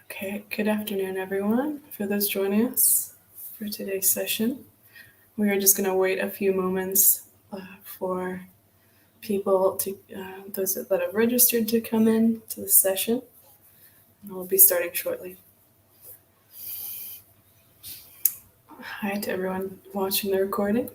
Okay, good afternoon, everyone. For those joining us for today's session, we are just going to wait a few moments for people to, those that have registered to come in to the session, and we'll be starting shortly. Hi to everyone watching the recording.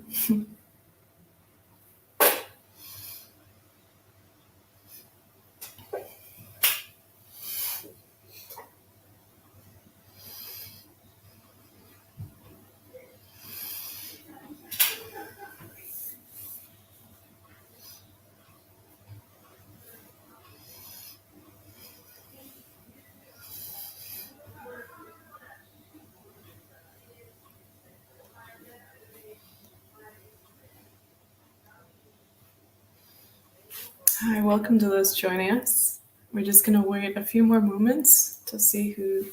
Hi, welcome to those joining us. We're just going to wait a few more moments to see who,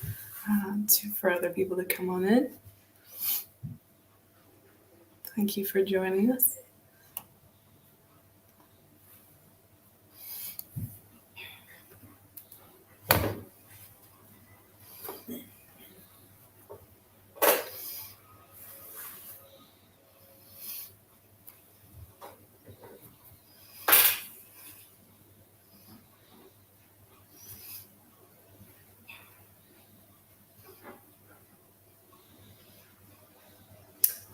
for other people to come on in. Thank you for joining us.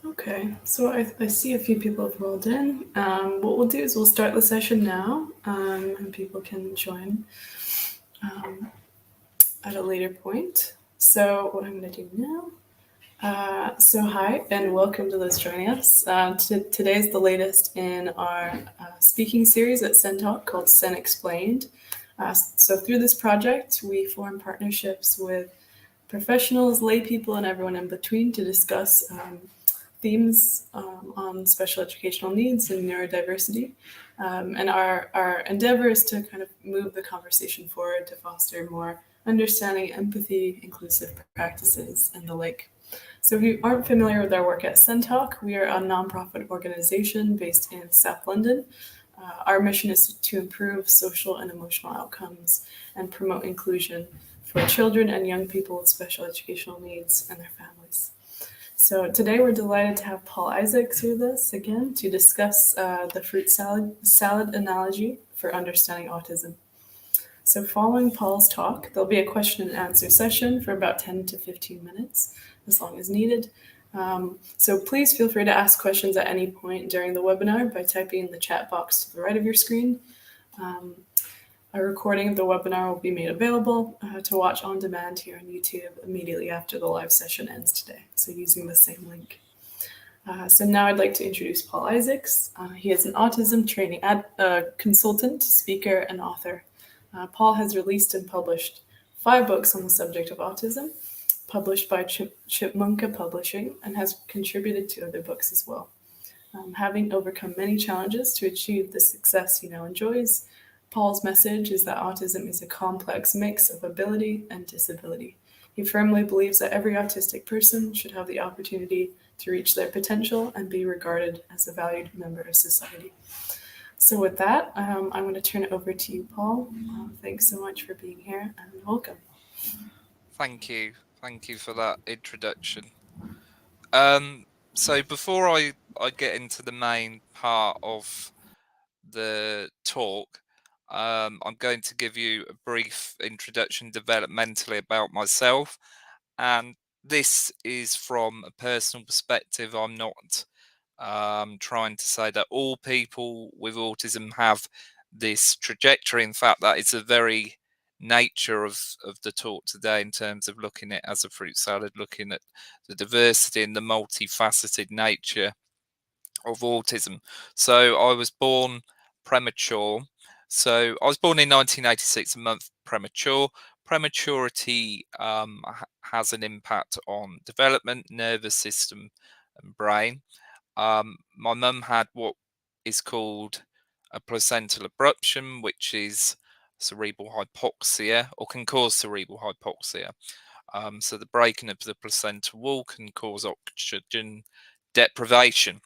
Okay, so I see a few people have rolled in. What we'll do is we'll start the session now, and people can join at a later point. So what I'm going to do now, so hi and welcome to those joining us. Today is the latest in our speaking series at SEN Talk called SEN Explained. So through this project, we form partnerships with professionals, lay people, and everyone in between to discuss themes on special educational needs and neurodiversity. And our endeavor is to kind of move the conversation forward to foster more understanding, empathy, inclusive practices, and the like. So if you aren't familiar with our work at SEN Talk, we are a nonprofit organization based in South London. Our mission is to improve social and emotional outcomes and promote inclusion for children and young people with special educational needs and their families. So today we're delighted to have Paul Isaacs with us again to discuss the fruit salad analogy for understanding autism. So following Paul's talk, there'll be a question and answer session for about 10 to 15 minutes, as long as needed. So please feel free to ask questions at any point during the webinar by typing in the chat box to the right of your screen. A recording of the webinar will be made available to watch on demand here on YouTube immediately after the live session ends today, so using the same link. So now I'd like to introduce Paul Isaacs. He is an autism training consultant, speaker, and author. Paul has released and published 5 books on the subject of autism, published by Chipmunka Publishing, and has contributed to other books as well. Having overcome many challenges to achieve the success he now enjoys, Paul's message is that autism is a complex mix of ability and disability. He firmly believes that every autistic person should have the opportunity to reach their potential and be regarded as a valued member of society. So with that, I'm going to turn it over to you, Paul. Thanks so much for being here and welcome. Thank you. Thank you for that introduction. So before I get into the main part of the talk, I'm going to give you a brief introduction developmentally about myself. And this is from a personal perspective. I'm not trying to say that all people with autism have this trajectory. In fact, that is the very nature of the talk today, in terms of looking at it as a fruit salad, looking at the diversity and the multifaceted nature of autism. So I was born premature. So I was born in 1986, a month premature. Prematurity has an impact on development, nervous system, and brain. My mum had what is called a placental abruption, which is cerebral hypoxia, or can cause cerebral hypoxia. So the breaking of the placental wall can cause oxygen deprivation.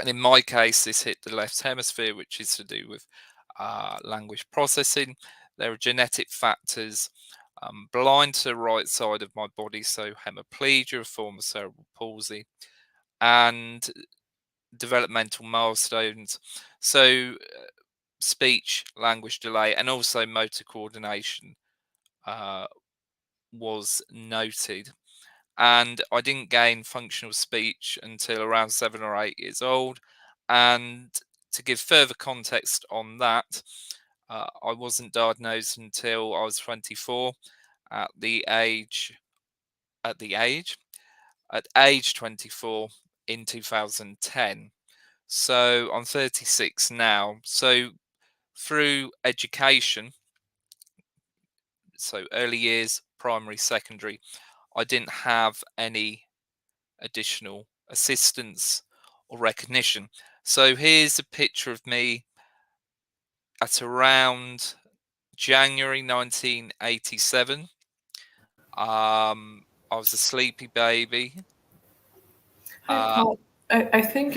And in my case, this hit the left hemisphere, which is to do with language processing. There are genetic factors. Blind to the right side of my body, so hemiplegia, a form of cerebral palsy, and developmental milestones. So speech, language delay, and also motor coordination was noted. And I didn't gain functional speech until around 7 or 8 years old. And to give further context on that, I wasn't diagnosed until I was 24 at age 24 in 2010. So I'm 36 now. So through education, so early years, primary, secondary, I didn't have any additional assistance or recognition. So here's a picture of me at around January 1987. I was a sleepy baby. Hi, Paul. I think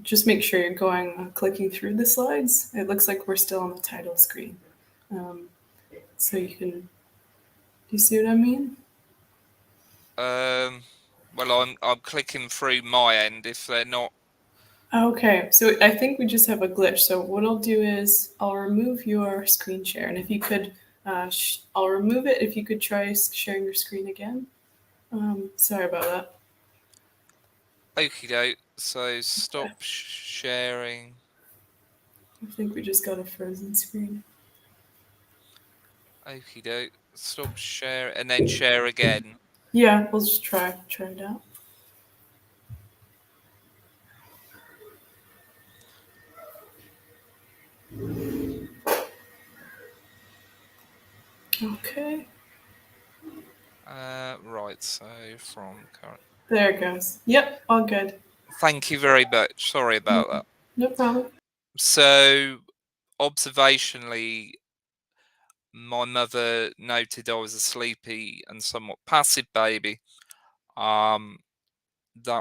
just make sure you're clicking through the slides. It looks like we're still on the title screen. So you can, do you see what I mean? Well, I'm clicking through my end if they're not. Okay, so I think we just have a glitch. So what I'll do is I'll remove your screen share, and if you could, I'll remove it. If you could try sharing your screen again. Sorry about that. Okie doke. So stop sharing. I think we just got a frozen screen. Okie doke. Stop share and then share again. Yeah, we'll just try it out. Okay. Right. So from current. There it goes. Yep, all good. Thank you very much. Sorry about that. No problem. So observationally, my mother noted I was a sleepy and somewhat passive baby. That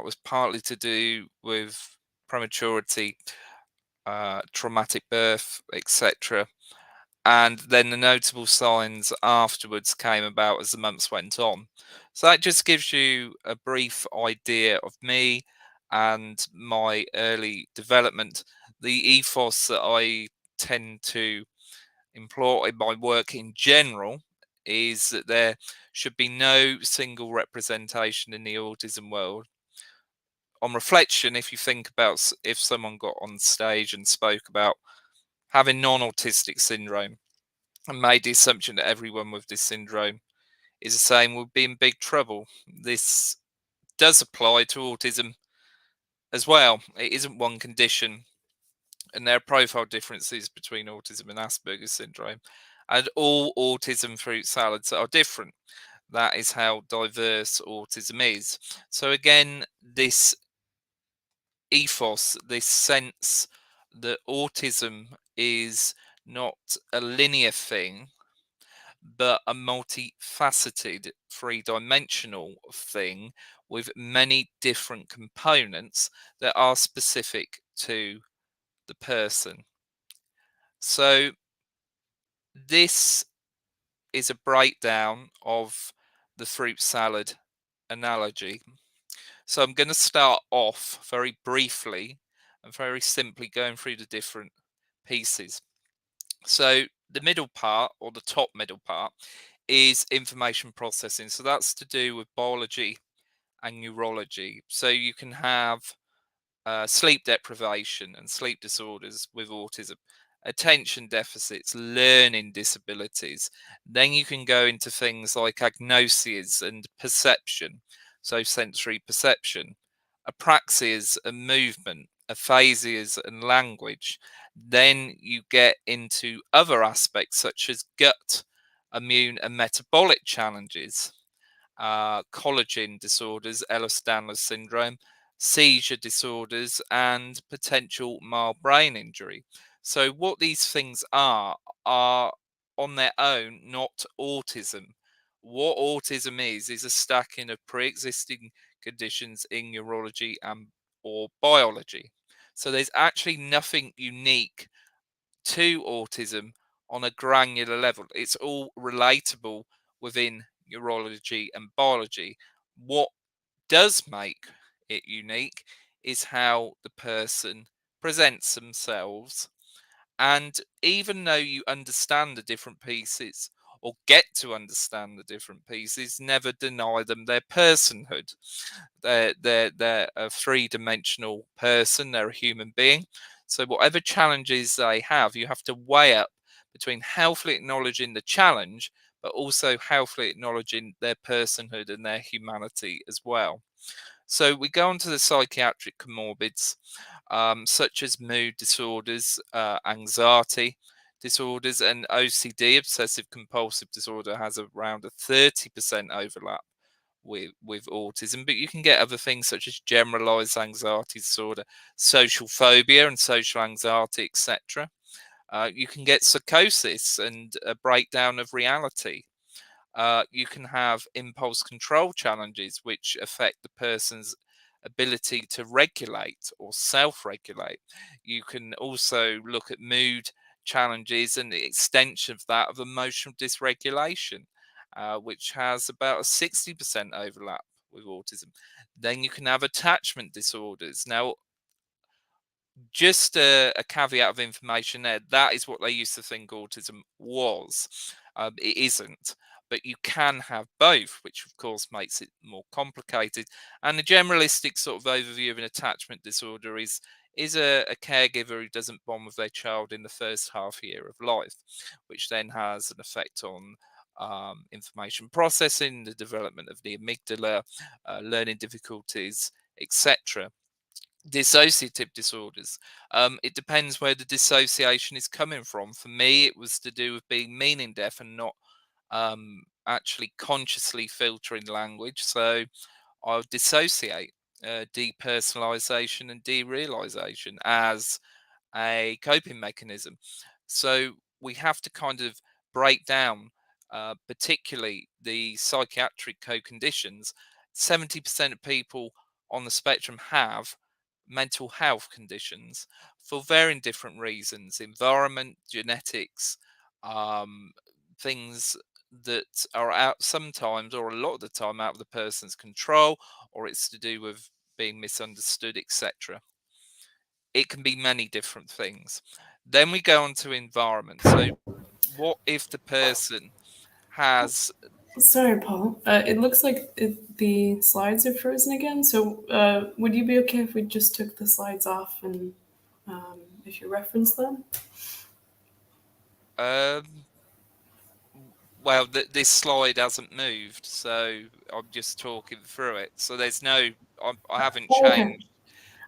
was partly to do with prematurity, traumatic birth, etc. And then the notable signs afterwards came about as the months went on. So that just gives you a brief idea of me and my early development. The ethos that I tend to employ in my work in general is that there should be no single representation in the autism world. On reflection, if you think about if someone got on stage and spoke about having non-autistic syndrome and made the assumption that everyone with this syndrome is the same, we'd be in big trouble. This does apply to autism as well. It isn't one condition, and there are profile differences between autism and Asperger's syndrome, and all autism fruit salads are different. That is how diverse autism is. So again, this ethos, this sense that autism is not a linear thing, but a multifaceted, three-dimensional thing with many different components that are specific to the person. So this is a breakdown of the fruit salad analogy. So I'm going to start off very briefly and very simply going through the different pieces. So the middle part, or the top middle part, is information processing. So that's to do with biology and neurology. So you can have sleep deprivation and sleep disorders with autism, attention deficits, learning disabilities. Then you can go into things like agnosias and perception, so sensory perception, apraxias and movement, aphasias and language. Then you get into other aspects such as gut, immune and metabolic challenges, collagen disorders, Ehlers-Danlos syndrome, seizure disorders, and potential mild brain injury. So what these things are on their own not autism. What autism is a stacking of pre-existing conditions in neurology and or biology. So there's actually nothing unique to autism on a granular level. It's all relatable within neurology and biology. What does make it unique is how the person presents themselves. And even though you understand the different pieces or get to understand the different pieces, never deny them their personhood. They're a three-dimensional person, they're a human being. So whatever challenges they have, you have to weigh up between healthily acknowledging the challenge, but also healthily acknowledging their personhood and their humanity as well. So we go on to the psychiatric comorbids, such as mood disorders, anxiety disorders, and OCD, obsessive compulsive disorder, has around a 30% overlap with autism. But you can get other things such as generalized anxiety disorder, social phobia and social anxiety, etc. You can get psychosis and a breakdown of reality. You can have impulse control challenges, which affect the person's ability to regulate or self-regulate. You can also look at mood challenges and the extension of that of emotional dysregulation, which has about a 60% overlap with autism. Then you can have attachment disorders. Now, just a caveat of information there, that is what they used to think autism was. It isn't, but you can have both, which of course makes it more complicated. And the generalistic sort of overview of an attachment disorder is a caregiver who doesn't bond with their child in the first half year of life, which then has an effect on information processing, the development of the amygdala, learning difficulties, etc. Dissociative disorders. It depends where the dissociation is coming from. For me, it was to do with being meaning deaf and not actually consciously filtering language. So I would dissociate depersonalization and derealization as a coping mechanism. So we have to kind of break down, particularly the psychiatric co-conditions. 70% of people on the spectrum have mental health conditions for varying different reasons: environment, genetics, um, things that are out sometimes or a lot of the time out of the person's control, or it's to do with being misunderstood, etc. It can be many different things. Then we go on to environment. So what if the person has Sorry, Paul. It looks like the slides are frozen again. So, would you be okay if we just took the slides off and if you reference them? um well, this slide hasn't moved, so I'm just talking through it. So there's no, I haven't Oh, okay. changed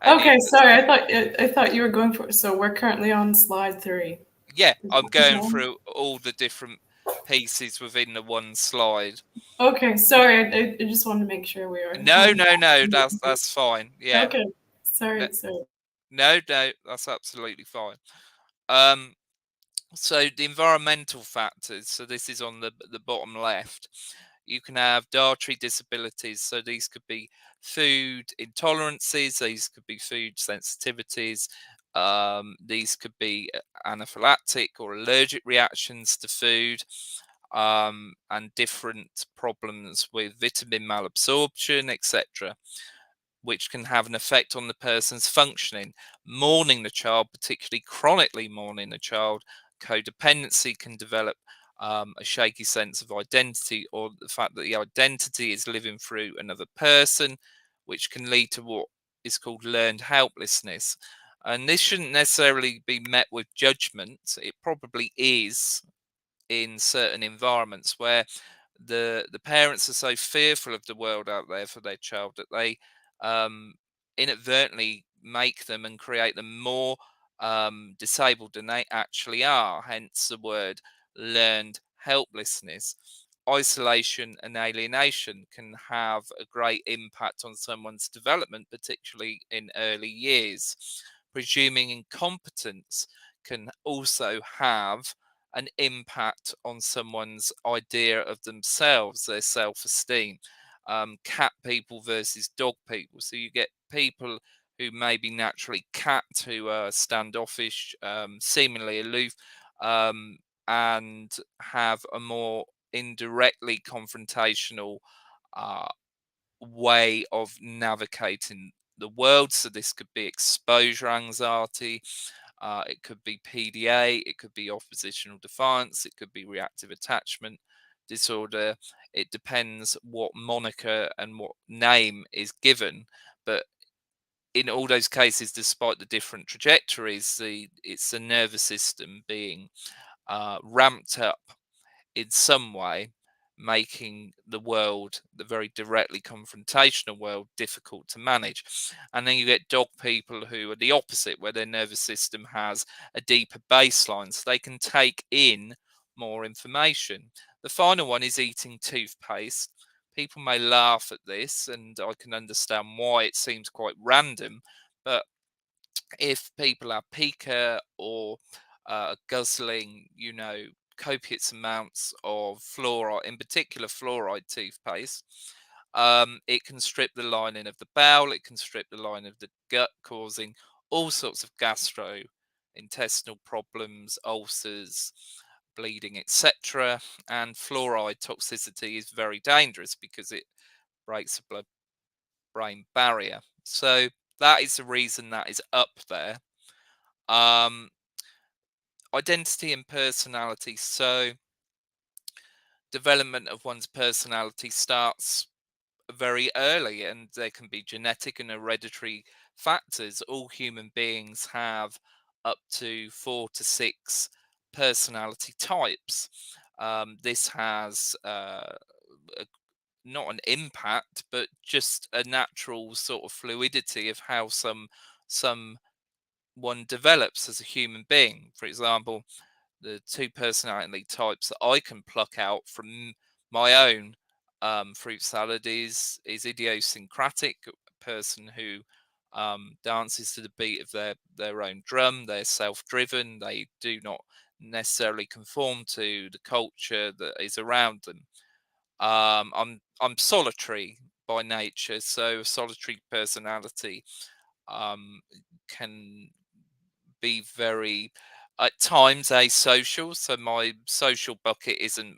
any of Okay. the Sorry. stuff. I thought you were going for. So we're currently on slide 3. Yeah, I'm going No? through all the different pieces within the one slide. Okay. Sorry. I just wanted to make sure we were No, on. no, no, that's fine. Yeah, Okay. no, Sorry. Sorry. no, no, that's absolutely fine. Um, So the environmental factors, so this is on the bottom left. You can have dietary disabilities, so these could be food intolerances, these could be food sensitivities, these could be anaphylactic or allergic reactions to food, and different problems with vitamin malabsorption, etc., which can have an effect on the person's functioning. Mourning the child, particularly chronically mourning the child, codependency can develop, a shaky sense of identity, or the fact that the identity is living through another person, which can lead to what is called learned helplessness. And this shouldn't necessarily be met with judgment. It probably is in certain environments where the parents are so fearful of the world out there for their child that they um, inadvertently make them and create them more disabled than they actually are. Hence the word learned helplessness. Isolation and alienation can have a great impact on someone's development, particularly in early years. Presuming incompetence can also have an impact on someone's idea of themselves, their self esteem. Cat people versus dog people. So you get people who may be naturally cat, who are standoffish, seemingly aloof, and have a more indirectly confrontational uh, way of navigating the world. So this could be exposure anxiety, it could be PDA, it could be oppositional defiance, it could be reactive attachment disorder. It depends what moniker and what name is given, but in all those cases, despite the different trajectories, it's the nervous system being ramped up in some way, making the world, the very directly confrontational world, difficult to manage. And then you get dog people who are the opposite, where their nervous system has a deeper baseline, so they can take in more information. The final one is eating toothpaste. People may laugh at this, and I can understand why it seems quite random, but if people are pica or guzzling, copious amounts of fluoride, in particular fluoride toothpaste, it can strip the lining of the bowel, it can strip the lining of the gut, causing all sorts of gastrointestinal problems, ulcers, bleeding, etc. And fluoride toxicity is very dangerous because it breaks the blood-brain barrier. So that is the reason that is up there. Identity and personality. So development of one's personality starts very early, and there can be genetic and hereditary factors. All human beings have up to 4 to 6 personality types. This has not an impact, but just a natural sort of fluidity of how some one develops as a human being. For example, the 2 personality types that I can pluck out from my own fruit salad is idiosyncratic, a person who dances to the beat of their own drum. They're self-driven. They do not necessarily conform to the culture that is around them. I'm solitary by nature, so a solitary personality can be very at times asocial. So my social bucket isn't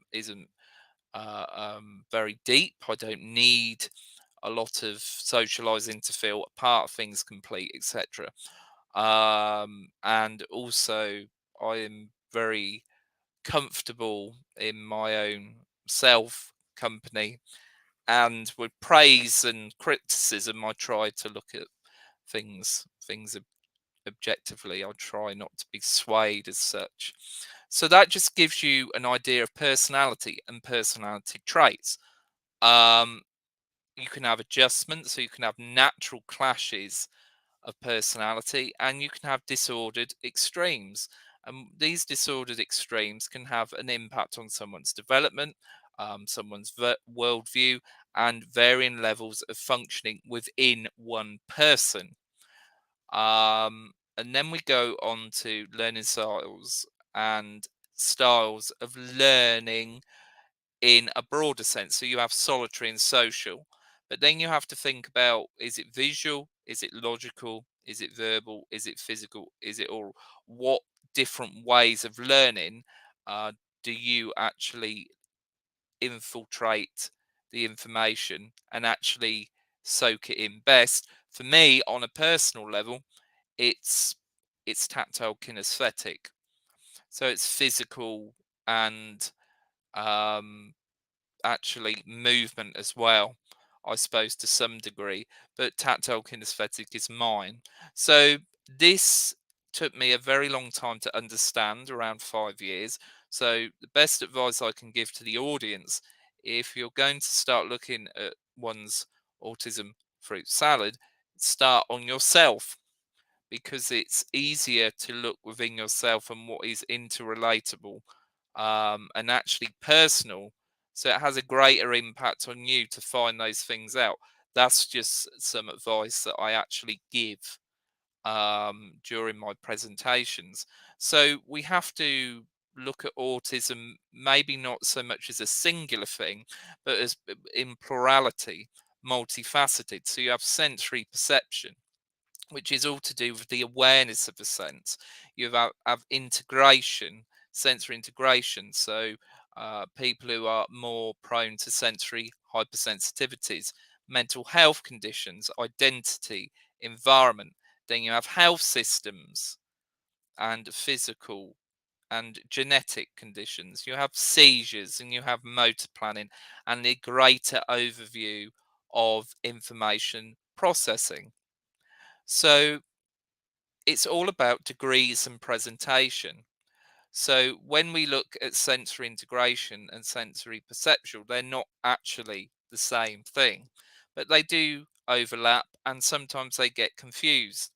very deep. I don't need a lot of socializing to feel a part of things complete, etc. And also I am very comfortable in my own self company, and with praise and criticism I try to look at things objectively. I try not to be swayed as such. So that just gives you an idea of personality and personality traits. Um, you can have adjustments, so you can have natural clashes of personality, and you can have disordered extremes. And these disordered extremes can have an impact on someone's development, someone's worldview, and varying levels of functioning within one person. And then we go on to learning styles and styles of learning in a broader sense. So you have solitary and social, but then you have to think about, is it visual? Is it logical? Is it verbal? Is it physical? Is it all? What different ways of learning do you actually infiltrate the information and actually soak it in best? For me, on a personal level, it's tactile kinesthetic, so it's physical and um actually movement as well, I suppose, to some degree, but tactile kinesthetic is mine. So this took me a very long time to understand, around 5 years. So the best advice I can give to the audience, if you're going to start looking at one's autism fruit salad, start on yourself, because it's easier to look within yourself and what is interrelatable and actually personal. So it has a greater impact on you to find those things out. That's just some advice that I actually give during my presentations. So we have to look at autism maybe not so much as a singular thing, but as in plurality, multifaceted. So you have sensory perception, which is all to do with the awareness of a sense. You have integration, sensory integration. So people who are more prone to sensory hypersensitivities, mental health conditions, identity, environment. Then you have health systems and physical and genetic conditions. You have seizures and you have motor planning and the greater overview of information processing. So it's all about degrees and presentation. So when we look at sensory integration and sensory perceptual, they're not actually the same thing, but they do overlap and sometimes they get confused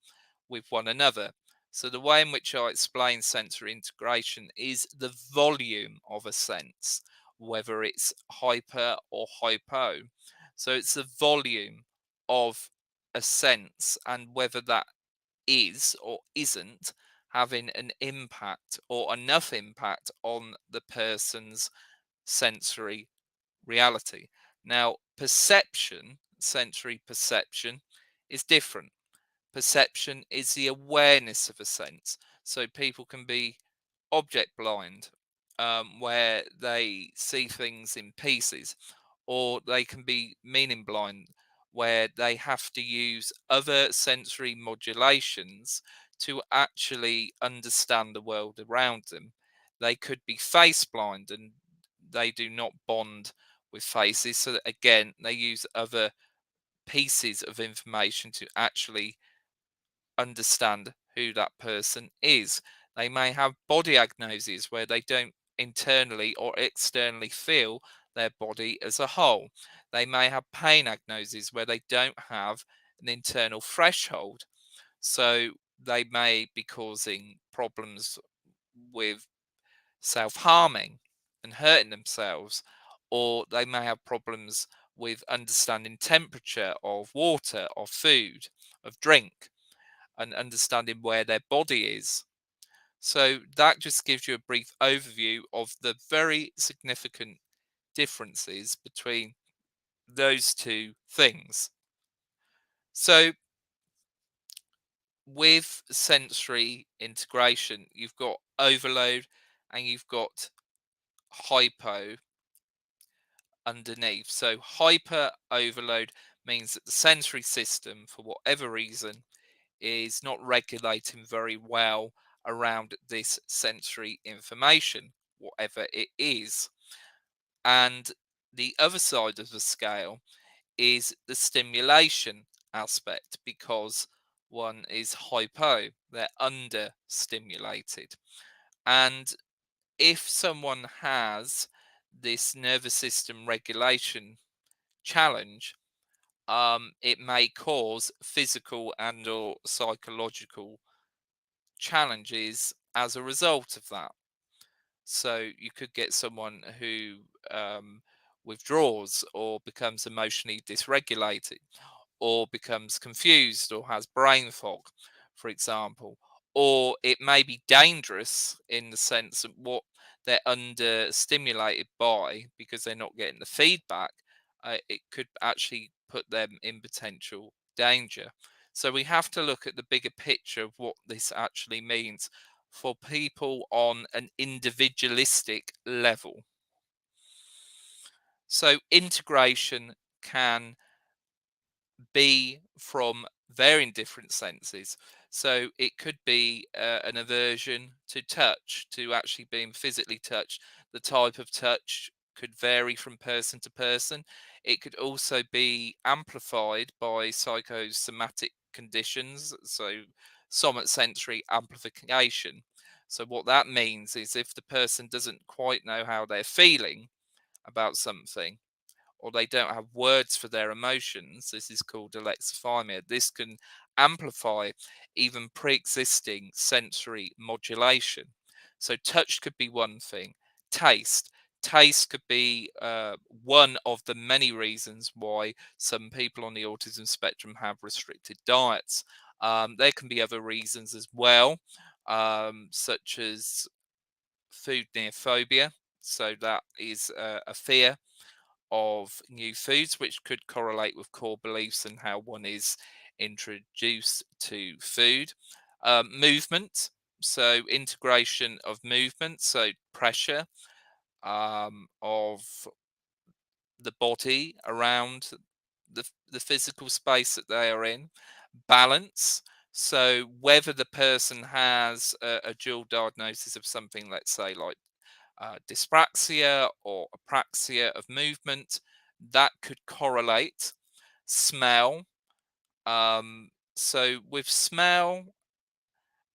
with one another. So the way in which I explain sensory integration is the volume of a sense, whether it's hyper or hypo. So it's the volume of a sense and whether that is or isn't having an impact or enough impact on the person's sensory reality. Now, perception, sensory perception, is different. Perception is the awareness of a sense. So people can be object blind, where they see things in pieces, or they can be meaning blind, where they have to use other sensory modulations to actually understand the world around them. They could be face blind and they do not bond with faces. So that, again, they use other pieces of information to actually understand who that person is. They may have body agnoses where they don't internally or externally feel their body as a whole. They may have pain agnoses where they don't have an internal threshold. So they may be causing problems with self harming and hurting themselves, or they may have problems with understanding temperature of water, of food, of drink, and understanding where their body is. So that just gives you a brief overview of the very significant differences between those two things. So with sensory integration, you've got overload and you've got hypo underneath. So hyper overload means that the sensory system, for whatever reason, is not regulating very well around this sensory information, whatever it is. And the other side of the scale is the stimulation aspect, because one is hypo, they're under stimulated. And if someone has this nervous system regulation challenge, it may cause physical and or psychological challenges as a result of that. So you could get someone who withdraws or becomes emotionally dysregulated or becomes confused or has brain fog, for example. Or it may be dangerous in the sense of what they're under stimulated by because they're not getting the feedback. It could actually put them in potential danger. So we have to look at the bigger picture of what this actually means for people on an individualistic level. So integration can be from varying different senses. So it could be an aversion to touch, to actually being physically touched. The type of touch could vary from person to person. It could also be amplified by psychosomatic conditions, so somasensory amplification. So what that means is if the person doesn't quite know how they're feeling about something, or they don't have words for their emotions, this is called alexithymia. This can amplify even pre-existing sensory modulation. So touch could be one thing. Taste could be one of the many reasons why some people on the autism spectrum have restricted diets. There can be other reasons as well, such as food neophobia. So that is a fear of new foods, which could correlate with core beliefs and how one is introduced to food. Movement, so integration of movement, so pressure of the body around the physical space that they are in. Balance, so whether the person has a dual diagnosis of something, let's say like dyspraxia or apraxia of movement, that could correlate. Smell, so with smell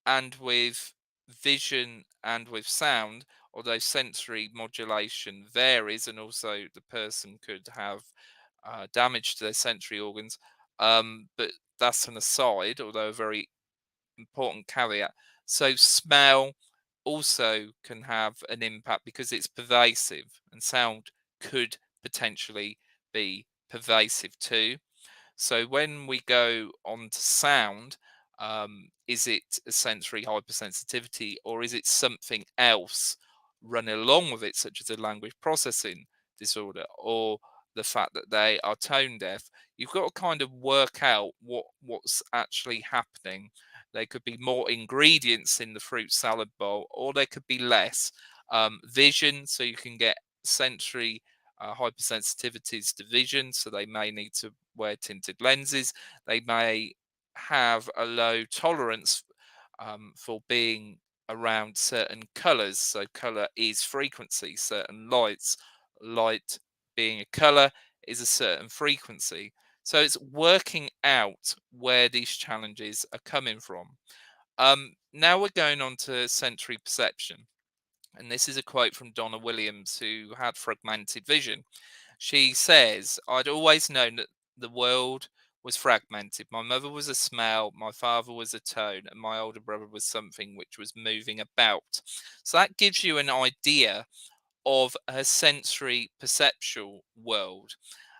and with vision and with sound, although sensory modulation varies, and also the person could have damage to their sensory organs, but that's an aside, although a very important caveat. So smell also can have an impact because it's pervasive, and sound could potentially be pervasive too. So when we go on to sound, is it a sensory hypersensitivity, or is it something else running along with it, such as a language processing disorder, or the fact that they are tone deaf? You've got to kind of work out what's actually happening. There could be more ingredients in the fruit salad bowl, or there could be less. Vision, so you can get sensory hypersensitivities to vision, so they may need to wear tinted lenses. They may have a low tolerance for being around certain colors. So color is frequency. Certain light being a color is a certain frequency. So it's working out where these challenges are coming from. Now we're going on to sensory perception. And this is a quote from Donna Williams, who had fragmented vision. She says, "I'd always known that the world was fragmented. My mother was a smell, my father was a tone, and my older brother was something which was moving about." So that gives you an idea of her sensory perceptual world.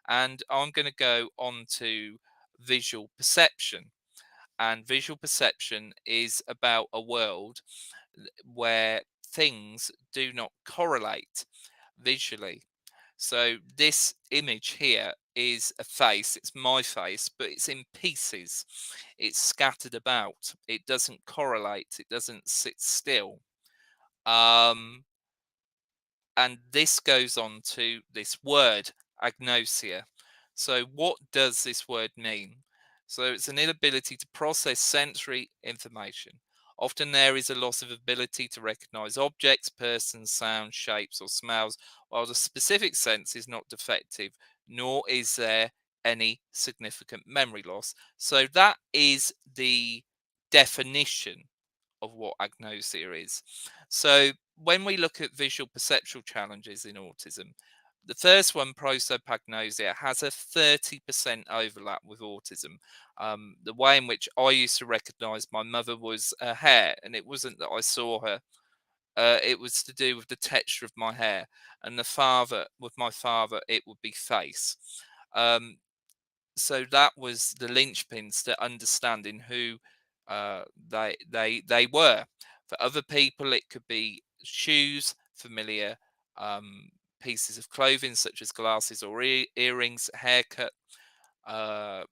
And I'm going to go on to visual perception. And visual perception is about a world where things do not correlate visually. So this image here is a face. It's my face, but it's in pieces. It's scattered about. It doesn't correlate. It doesn't sit still. Um, and this goes on to this word, agnosia. So what does this word mean? So it's an inability to process sensory information. Often there is a loss of ability to recognize objects, persons, sounds, shapes, or smells, while the specific sense is not defective, nor is there any significant memory loss. So that is the definition of what agnosia is. So when we look at visual perceptual challenges in autism, the first one, prosopagnosia, has a 30% overlap with autism. The way in which I used to recognize my mother was her hair, and it wasn't that I saw her. It was to do with the texture of my hair, and with my father, it would be face. Um, so that was the linchpins to understanding who they were. For other people, it could be shoes, familiar pieces of clothing such as glasses or earrings, haircut. Uh,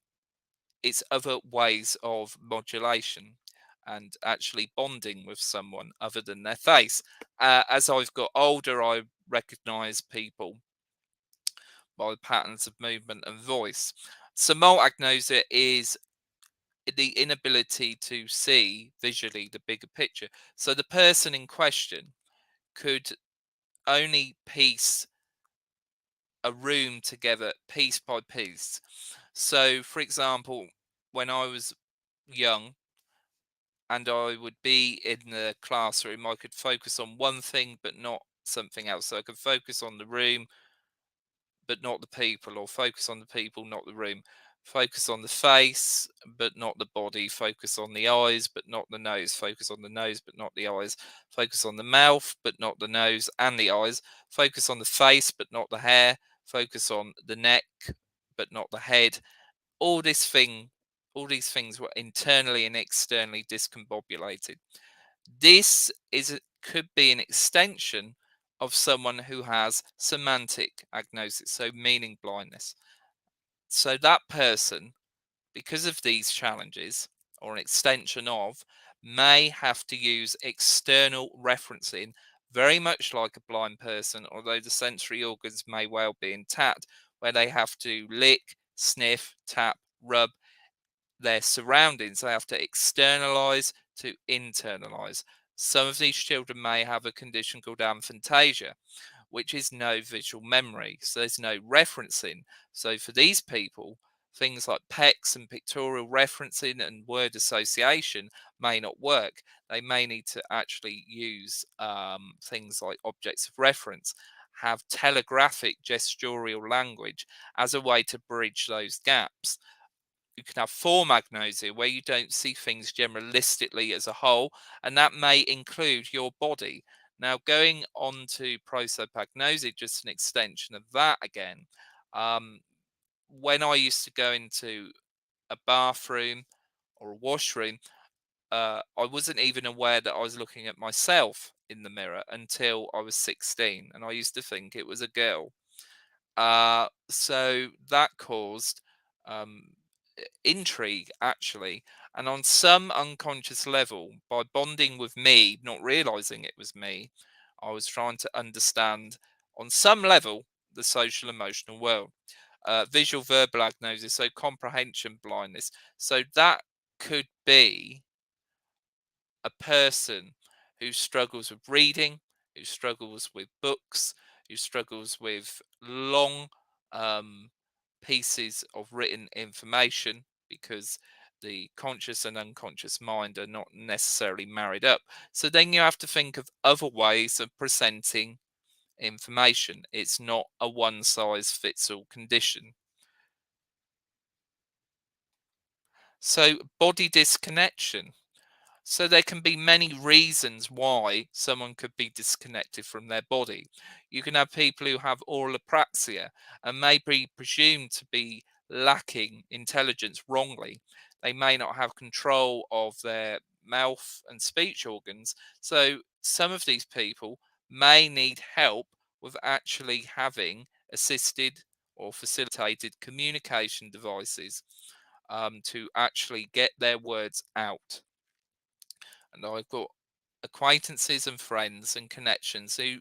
it's other ways of modulation and actually bonding with someone other than their face. As I've got older, I recognize people by the patterns of movement and voice. So multagnosia is the inability to see visually the bigger picture. So the person in question could only piece a room together piece by piece. So, for example, when I was young and I would be in the classroom, I could focus on one thing but not something else. So I could focus on the room but not the people, or focus on the people, not the room. Focus on the face, but not the body. Focus on the eyes, but not the nose. Focus on the nose, but not the eyes. Focus on the mouth, but not the nose and the eyes. Focus on the face, but not the hair. Focus on the neck, but not the head. All this thing, all these things were internally and externally discombobulated. This could be an extension of someone who has semantic agnosis, so meaning blindness. So that person because of these challenges, or an extension of, may have to use external referencing, very much like a blind person, although the sensory organs may well be intact, where they have to lick, sniff, tap, rub their surroundings. They have to externalize to internalize. Some of these children may have a condition called Amphentasia, which is no visual memory. So there's no referencing. So for these people, things like PECs and pictorial referencing and word association may not work. They may need to actually use things like objects of reference, have telegraphic gestural language as a way to bridge those gaps. You can have formagnosia, where you don't see things generalistically as a whole, and that may include your body. Now, going on to prosopagnosia, just an extension of that again. When I used to go into a bathroom or a washroom, I wasn't even aware that I was looking at myself in the mirror until I was 16, and I used to think it was a girl. So that caused um, intrigue, actually. And on some unconscious level, by bonding with me, not realizing it was me, I was trying to understand, on some level, the social emotional world. Visual verbal agnosia, so comprehension blindness. So that could be a person who struggles with reading, who struggles with books, who struggles with long pieces of written information, because the conscious and unconscious mind are not necessarily married up. So then you have to think of other ways of presenting information. It's not a one size fits all condition. So, body disconnection. So there can be many reasons why someone could be disconnected from their body. You can have people who have oral apraxia and may be presumed to be lacking intelligence wrongly. They may not have control of their mouth and speech organs. So some of these people may need help with actually having assisted or facilitated communication devices to actually get their words out. And I've got acquaintances and friends and connections who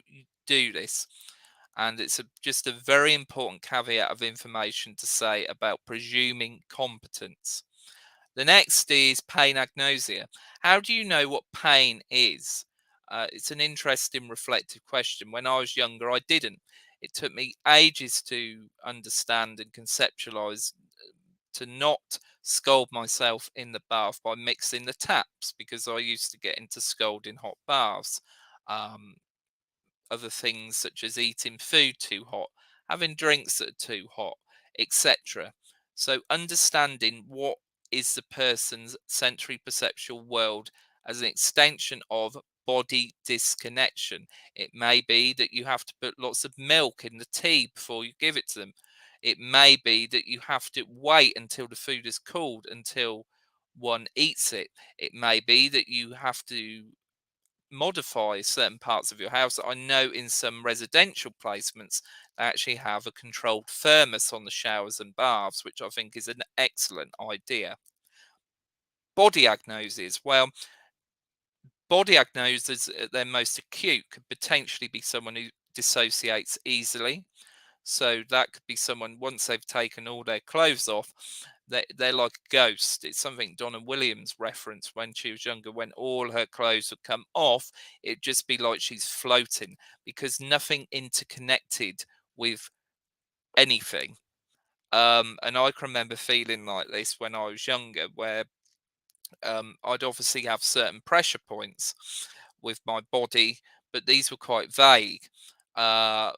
do this. And it's just a very important caveat of information to say about presuming competence. The next is pain agnosia. How do you know what pain is? It's an interesting reflective question. When I was younger, I didn't. It took me ages to understand and conceptualize, to not scald myself in the bath by mixing the taps, because I used to get into scalding hot baths. Um, Other things such as eating food too hot, having drinks that are too hot, etc. So understanding what is the person's sensory perceptual world as an extension of body disconnection. It may be that you have to put lots of milk in the tea before you give it to them. It may be that you have to wait until the food is cooled until one eats it. It may be that you have to modify certain parts of your house. I know in some residential placements they actually have a controlled thermos on the showers and baths, which I think is an excellent idea. Body agnoses. Well, body agnoses at their most acute could potentially be someone who dissociates easily. So that could be someone, once they've taken all their clothes off, they're like a ghost. It's something Donna Williams referenced when she was younger. When all her clothes would come off, it'd just be like she's floating, because nothing interconnected with anything. And I can remember feeling like this when I was younger, where I'd obviously have certain pressure points with my body, but these were quite vague. Uh,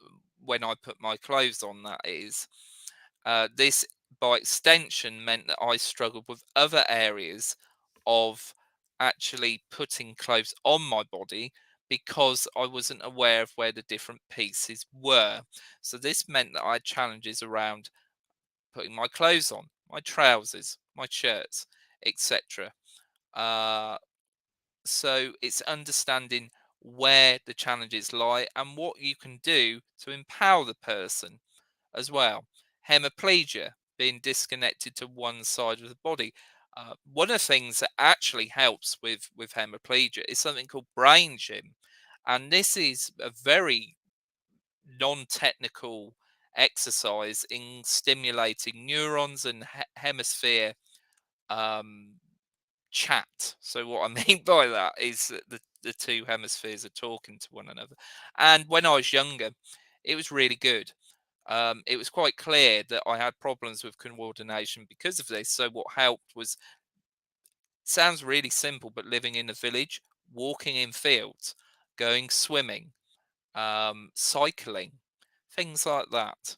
when I put my clothes on, that is. This, by extension, meant that I struggled with other areas of actually putting clothes on my body, because I wasn't aware of where the different pieces were. So this meant that I had challenges around putting my clothes on, my trousers, my shirts, etc. Uh, so it's understanding where the challenges lie and what you can do to empower the person as well. Hemiplegia. being disconnected to one side of the body. One of the things that actually helps with hemiplegia is something called brain gym, and this is a very non-technical exercise in stimulating neurons and hemisphere um, chat. So what I mean by that is that the two hemispheres are talking to one another. And when I was younger, it was really good. It was quite clear that I had problems with coordination because of this. So what helped was, sounds really simple, but living in a village, walking in fields, going swimming, cycling, things like that.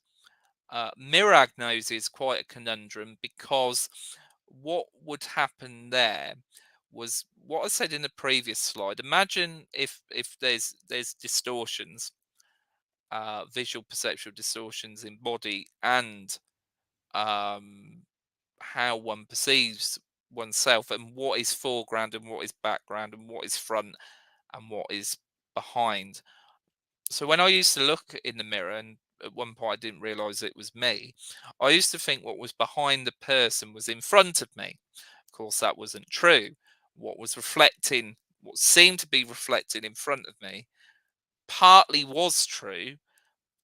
Mirror agnosia is quite a conundrum because what would happen there was what I said in the previous slide. Imagine if there's distortions, visual perceptual distortions in body and um, how one perceives oneself, and what is foreground and what is background and what is front and what is behind. So when I used to look in the mirror, and at one point I didn't realize it was me, I used to think what was behind the person was in front of me. Of course, that wasn't true. What seemed to be reflected in front of me partly was true,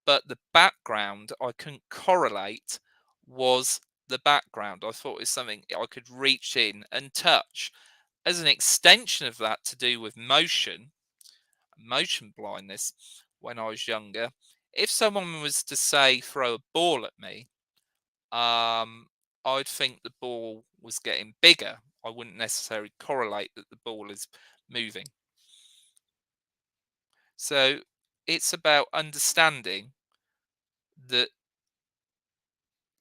but the background I couldn't correlate was the background. I thought it was something I could reach in and touch. As an extension of that, to do with motion blindness, when I was younger, if someone was to say throw a ball at me, I'd think the ball was getting bigger. I wouldn't necessarily correlate that the ball is moving. So it's about understanding that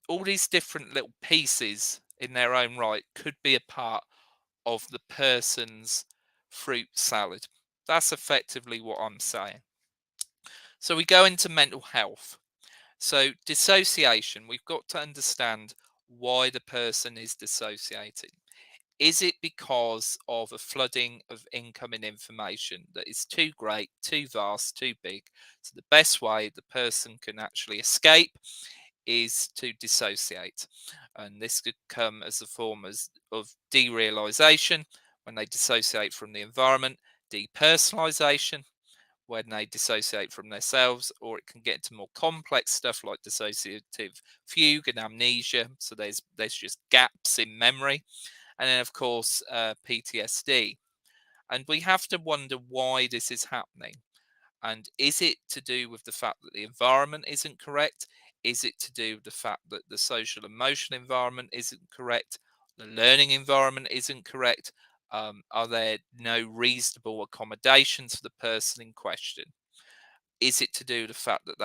all these different little pieces in their own right could be a part of the person's fruit salad. That's effectively what I'm saying. So we go into mental health. So dissociation, we've got to understand why the person is dissociating. Is it because of a flooding of incoming information that is too great, too vast, too big? So the best way the person can actually escape is to dissociate. And this could come as a form of derealization, when they dissociate from the environment, depersonalization, when they dissociate from themselves, or it can get into more complex stuff like dissociative fugue and amnesia. So there's just gaps in memory, and then of course PTSD. And we have to wonder why this is happening. And is it to do with the fact that the environment isn't correct? Is it to do with the fact that the social emotional environment isn't correct? The learning environment isn't correct? Are there no reasonable accommodations for the person in question? Is it to do with the fact that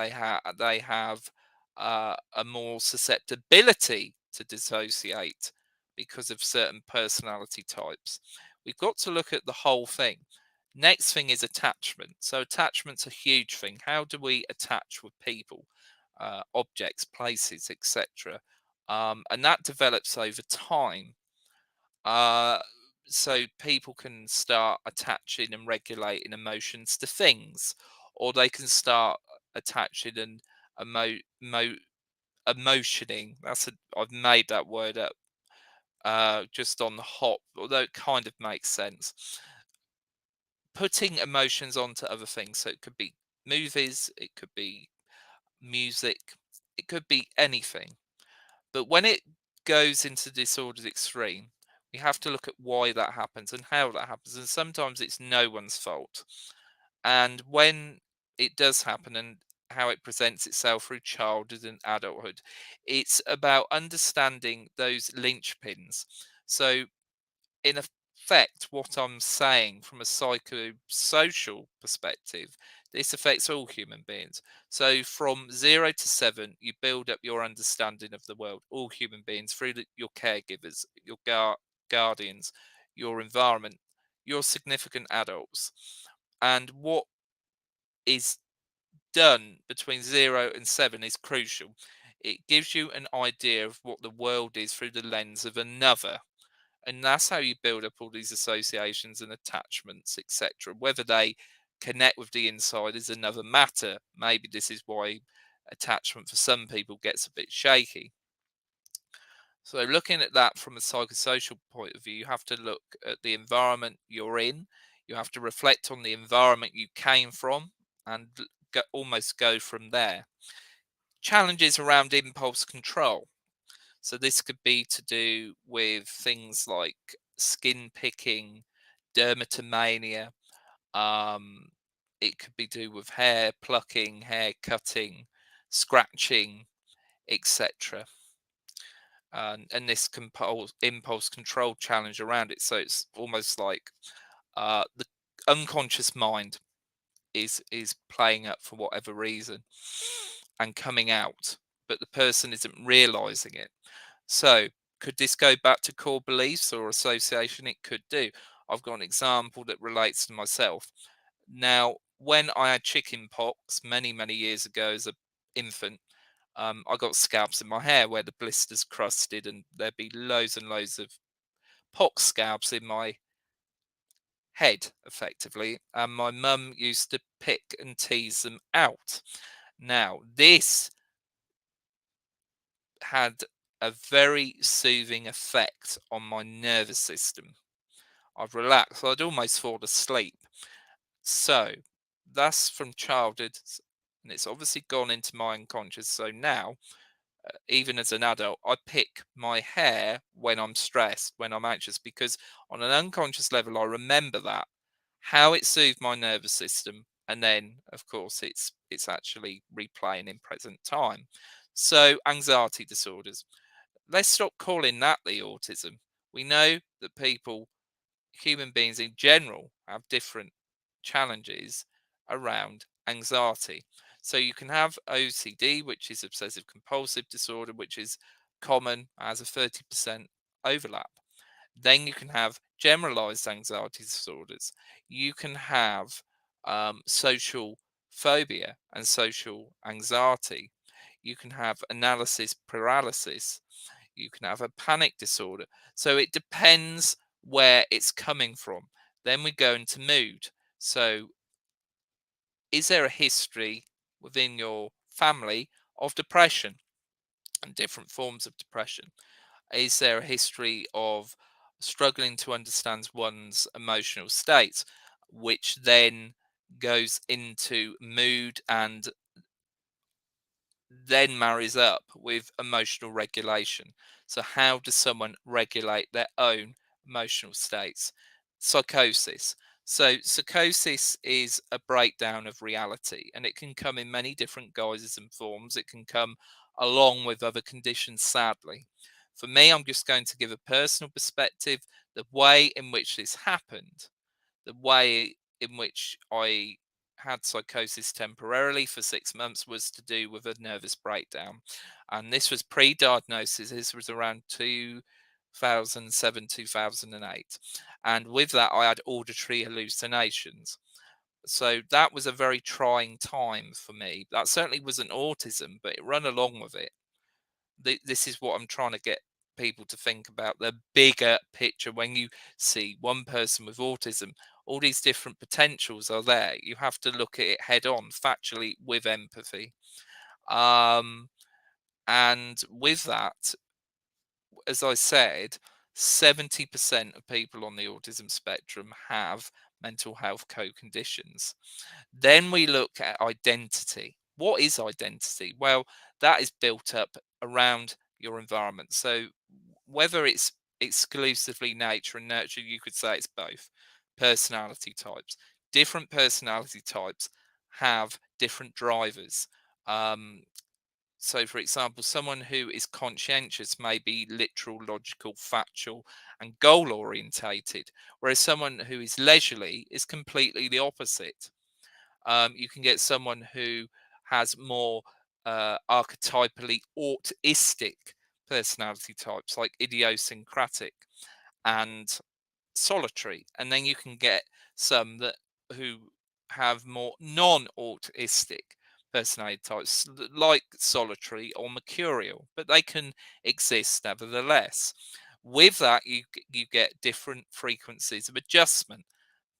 they have a more susceptibility to dissociate because of certain personality types? We've got to look at the whole thing. Next thing is attachment. So attachment's a huge thing. How do we attach with people, objects, places, etc.? And that develops over time. Uh, so people can start attaching and regulating emotions to things, or they can start attaching and emotioning. I've made that word up just on the hop, although it kind of makes sense. Putting emotions onto other things. So it could be movies, it could be music, it could be anything. But when it goes into disordered extreme, we have to look at why that happens and how that happens. And sometimes it's no one's fault. And when it does happen and how it presents itself through childhood and adulthood, it's about understanding those linchpins. So in effect, what I'm saying from a psychosocial perspective, this affects all human beings. So from 0 to 7, you build up your understanding of the world, all human beings, through your caregivers, your guardians, your environment, your significant adults. And what is done between 0 and 7 is crucial. It gives you an idea of what the world is through the lens of another. And that's how you build up all these associations and attachments, etc. Whether they connect with the inside is another matter. Maybe this is why attachment for some people gets a bit shaky. So looking at that from a psychosocial point of view, you have to look at the environment you're in. You have to reflect on the environment you came from and almost go from there. Challenges around impulse control. So this could be to do with things like skin picking, dermatomania. It could be do with hair plucking, hair cutting, scratching, etc. And this impulse control challenge around it. So it's almost like the unconscious mind is playing up for whatever reason and coming out, but the person isn't realizing it. So could this go back to core beliefs or association? It could do. I've got an example that relates to myself. Now, when I had chicken pox many years ago as an infant, I got scabs in my hair where the blisters crusted, and there'd be loads and loads of pox scabs in my head, effectively. And my mum used to pick and tease them out. Now, this had a very soothing effect on my nervous system. I'd relax, I'd almost fall asleep. So that's from childhood, and it's obviously gone into my unconscious. So now, even as an adult, I pick my hair when I'm stressed, when I'm anxious, because on an unconscious level, I remember that, how it soothed my nervous system, and then, of course, it's actually replaying in present time. So anxiety disorders. Let's stop calling that the autism. We know that human beings in general, have different challenges around anxiety. So you can have OCD, which is obsessive compulsive disorder, which is common, has a 30% overlap. Then you can have generalized anxiety disorders. You can have social phobia and social anxiety. You can have analysis paralysis. You can have a panic disorder. So it depends where it's coming from. Then we go into mood. So is there a history within your family of depression and different forms of depression? Is there a history of struggling to understand one's emotional states, which then goes into mood and then marries up with emotional regulation? So, how does someone regulate their own emotional states? Psychosis. So, psychosis is a breakdown of reality, and it can come in many different guises and forms. It can come along with other conditions, sadly. For me, I'm just going to give a personal perspective. The way in which this happened, the way in which I had psychosis temporarily for 6 months was to do with a nervous breakdown. And this was pre-diagnosis. This was around 2007, 2008. And with that, I had auditory hallucinations. So that was a very trying time for me. That certainly wasn't autism, but it ran along with it. This is what I'm trying to get people to think about, the bigger picture. When you see one person with autism, all these different potentials are there. You have to look at it head on, factually, with empathy. Um, and with that, as I said, 70% of people on the autism spectrum have mental health co-conditions. Then we look at identity. What is identity? Well, that is built up around your environment. So whether it's exclusively nature and nurture, you could say it's both. Personality types. Different personality types have different drivers. Um, so, for example, someone who is conscientious may be literal, logical, factual, and goal orientated, whereas someone who is leisurely is completely the opposite. You can get someone who has more archetypally autistic personality types, like idiosyncratic and solitary, and then you can get some that who have more non-autistic personality types, like solitary or mercurial, but they can exist nevertheless. With that, you get different frequencies of adjustment,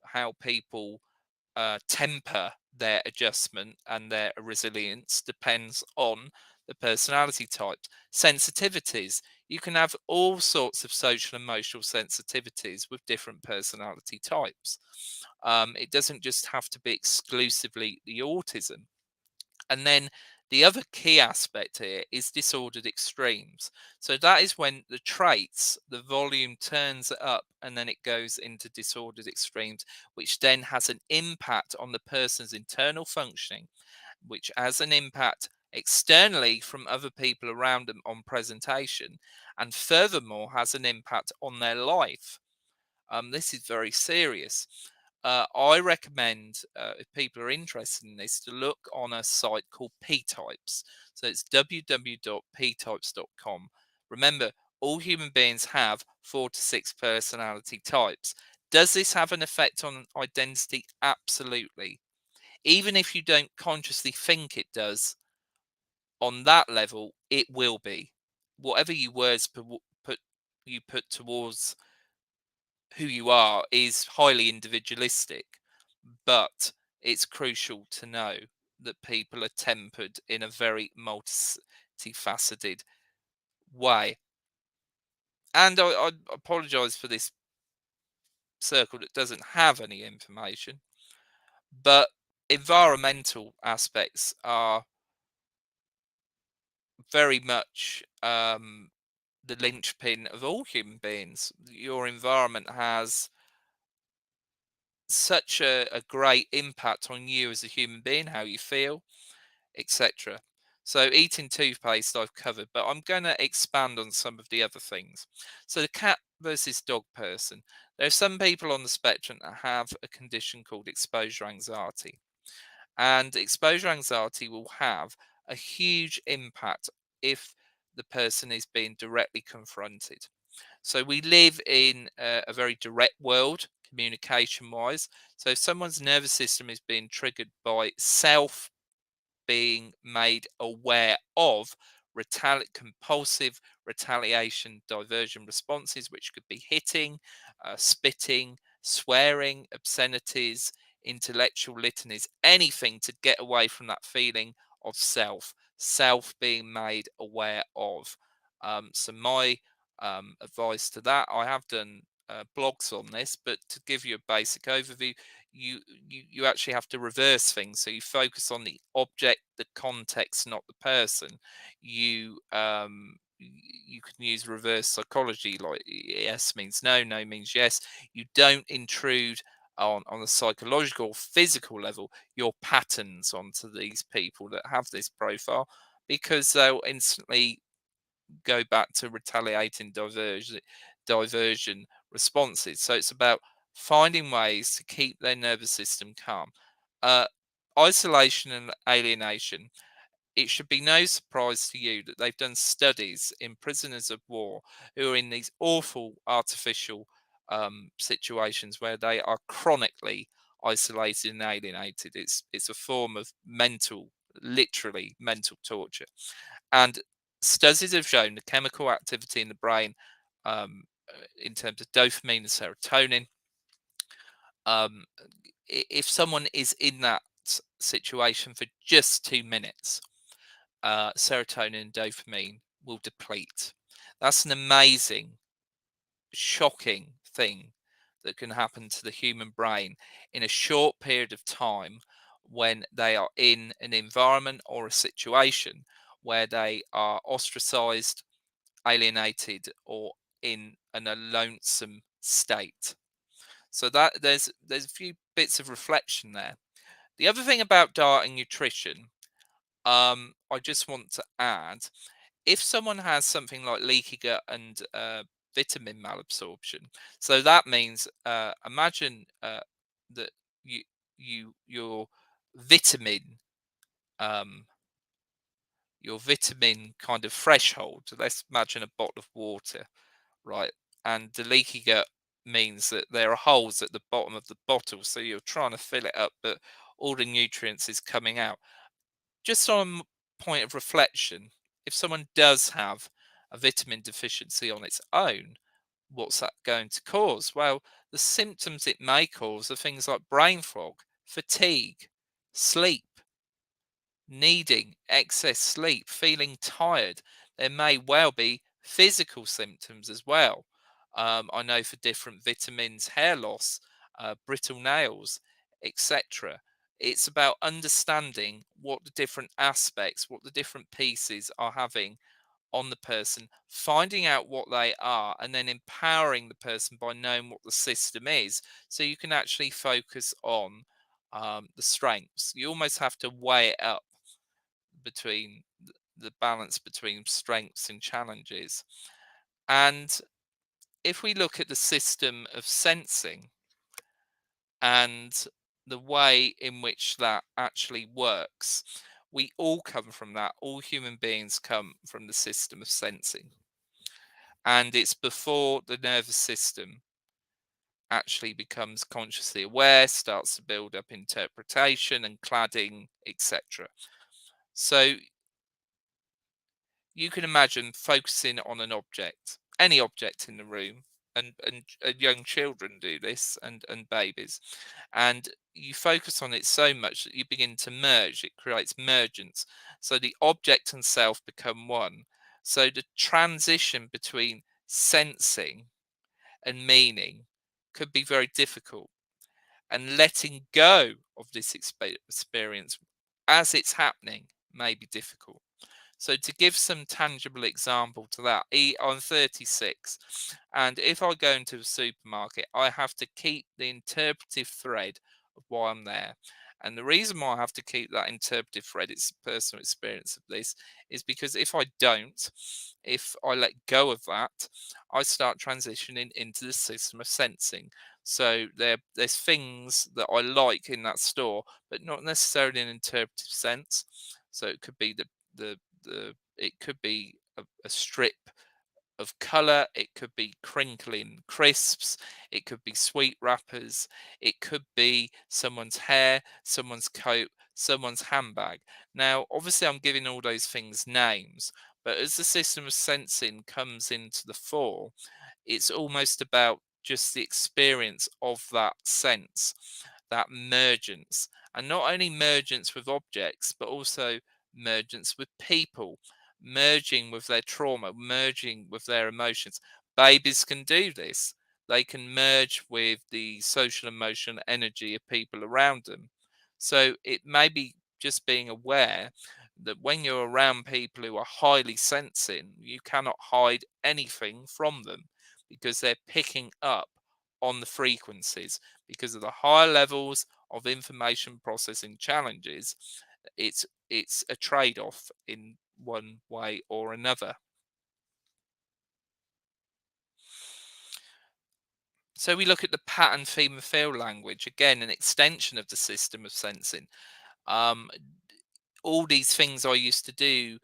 how people temper their adjustment and their resilience depends on the personality types. Sensitivities. You can have all sorts of social and emotional sensitivities with different personality types. It doesn't just have to be exclusively the autism. And then the other key aspect here is disordered extremes. So that is when the traits, the volume turns up and then it goes into disordered extremes, which then has an impact on the person's internal functioning, which has an impact externally from other people around them on presentation, and furthermore has an impact on their life. This is very serious. I recommend, if people are interested in this, to look on a site called P-Types. So it's www.ptypes.com. Remember, all human beings have 4 to 6 personality types. Does this have an effect on identity? Absolutely. Even if you don't consciously think it does, on that level, it will be. Whatever you put towards who you are is highly individualistic, but it's crucial to know that people are tempered in a very multifaceted way. And I apologize for this circle that doesn't have any information, but environmental aspects are very much the linchpin of all human beings. Your environment has such a great impact on you as a human being, how you feel, etc. So eating toothpaste I've covered, but I'm going to expand on some of the other things. So the cat versus dog person. There are some people on the spectrum that have a condition called exposure anxiety. And exposure anxiety will have a huge impact if the person is being directly confronted. So we live in a very direct world, communication wise. So if someone's nervous system is being triggered by self being made aware of compulsive retaliation diversion responses, which could be hitting, spitting, swearing, obscenities, intellectual litanies, anything to get away from that feeling of self being made aware of. So my advice to that, I have done blogs on this, but to give you a basic overview, you actually have to reverse things. So you focus on the object, the context, not the person. You can use reverse psychology, like yes means no, no means yes. You don't intrude on a psychological or physical level your patterns onto these people that have this profile, because they'll instantly go back to retaliating diversion responses. So it's about finding ways to keep their nervous system calm. Uh, Isolation and alienation. It should be no surprise to you that they've done studies in prisoners of war who are in these awful artificial situations where they are chronically isolated and alienated. It's a form of literally mental torture. And studies have shown the chemical activity in the brain, in terms of dopamine and serotonin. Um, if someone is in that situation for just 2 minutes, serotonin and dopamine will deplete. That's an amazing, shocking thing that can happen to the human brain in a short period of time when they are in an environment or a situation where they are ostracized, alienated, or in a lonesome state. So that there's a few bits of reflection there. The other thing about diet and nutrition, I just want to add, if someone has something like leaky gut and vitamin malabsorption, so that means imagine that you your vitamin um, your vitamin kind of threshold. Let's imagine a bottle of water, right? And the leaky gut means that there are holes at the bottom of the bottle, so you're trying to fill it up, but all the nutrients is coming out. Just on a point of reflection, if someone does have a vitamin deficiency on its own, what's that going to cause? Well, the symptoms it may cause are things like brain fog, fatigue, sleep, needing excess sleep, feeling tired. There may well be physical symptoms as well. I know for different vitamins, hair loss, brittle nails, etc. It's about understanding what the different aspects, what the different pieces are having on the person, finding out what they are, and then empowering the person by knowing what the system is, so you can actually focus on the strengths. You almost have to weigh it up between the balance between strengths and challenges. And if we look at the system of sensing and the way in which that actually works, we all come from that. All human beings come from the system of sensing. And it's before the nervous system actually becomes consciously aware, starts to build up interpretation and cladding, etc. So you can imagine focusing on an object, any object in the room, and young children do this, and babies, and you focus on it so much that you begin to merge. It creates mergence, so the object and self become one. So the transition between sensing and meaning could be very difficult, and letting go of this experience as it's happening may be difficult. So to give some tangible example to that, I'm 36, and if I go into a supermarket, I have to keep the interpretive thread of why I'm there. And the reason why I have to keep that interpretive thread, it's a personal experience of this, is because if I don't, if I let go of that, I start transitioning into the system of sensing. So there's things that I like in that store, but not necessarily in an interpretive sense. So it could be it could be a strip of color, it could be crinkling crisps, it could be sweet wrappers, it could be someone's hair, someone's coat, someone's handbag. Now obviously I'm giving all those things names, but as the system of sensing comes into the fore, it's almost about just the experience of that sense, that mergence, and not only mergence with objects, but also mergence with people, merging with their trauma, merging with their emotions. Babies can do this. They can merge with the social, emotional energy of people around them. So it may be just being aware that when you're around people who are highly sensing, you cannot hide anything from them, because they're picking up on the frequencies. Because of the higher levels of information processing challenges, it's a trade-off in one way or another. So we look at the pattern, theme, and feel language, again an extension of the system of sensing. um, all these things I used to do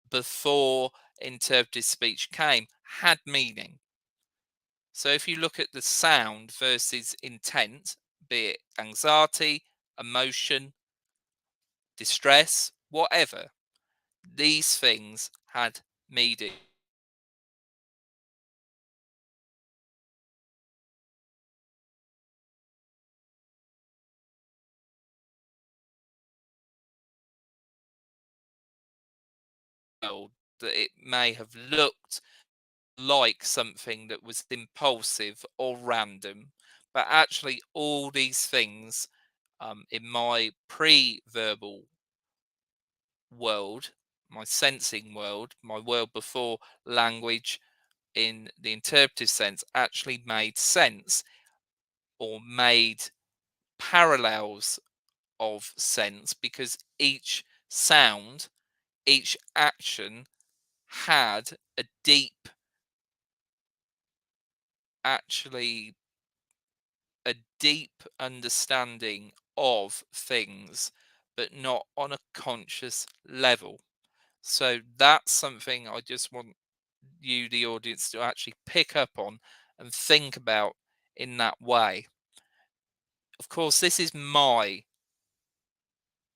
before interpretive speech came had meaning. So if you look at the sound versus intent, be it anxiety, emotion, distress, whatever, these things had meaning. That it may have looked like something that was impulsive or random, but actually all these things, in my pre-verbal world, my sensing world, my world before language in the interpretive sense, actually made sense, or made parallels of sense, because each sound, each action had a deep, actually a deep understanding of things, but not on a conscious level. So that's something I just want you, the audience, to actually pick up on and think about in that way. Of course, this is my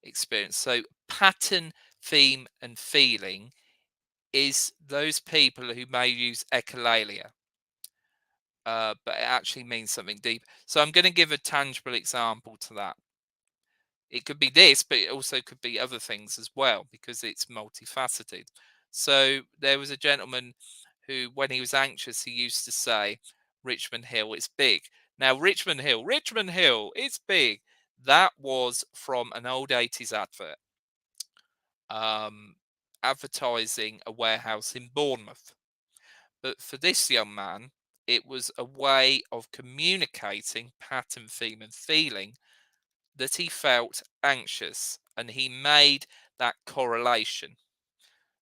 experience. So, pattern, theme, and feeling is those people who may use echolalia, but it actually means something deep. So, I'm going to give a tangible example to that. It could be this, but it also could be other things as well, because it's multifaceted. So there was a gentleman who, when he was anxious, he used to say, Richmond Hill, it's big. Now, Richmond Hill, it's big. That was from an old 80s advert, advertising a warehouse in Bournemouth. But for this young man, it was a way of communicating pattern, theme, and feeling that he felt anxious, and he made that correlation.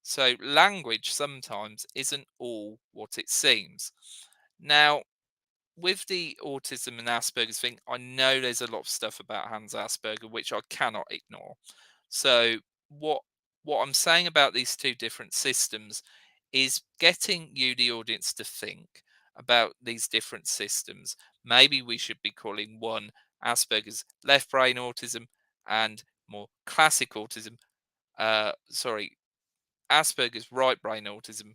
So language sometimes isn't all what it seems. Now, with the autism and Asperger's thing, I know there's a lot of stuff about Hans Asperger which I cannot ignore. So what I'm saying about these two different systems is getting you, the audience, to think about these different systems. Maybe we should be calling one Asperger's left brain autism and more classic autism. Asperger's right brain autism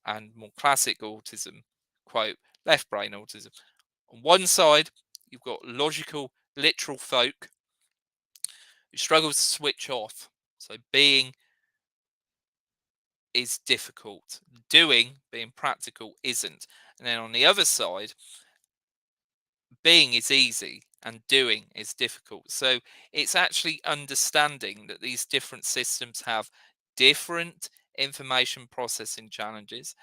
and more classic autism, quote, left brain autism. On one side, you've got logical, literal folk who struggles to switch off. So being is difficult. Doing, being practical, isn't. And then on the other side, being is easy and doing is difficult. So it's actually understanding that these different systems have different information processing challenges,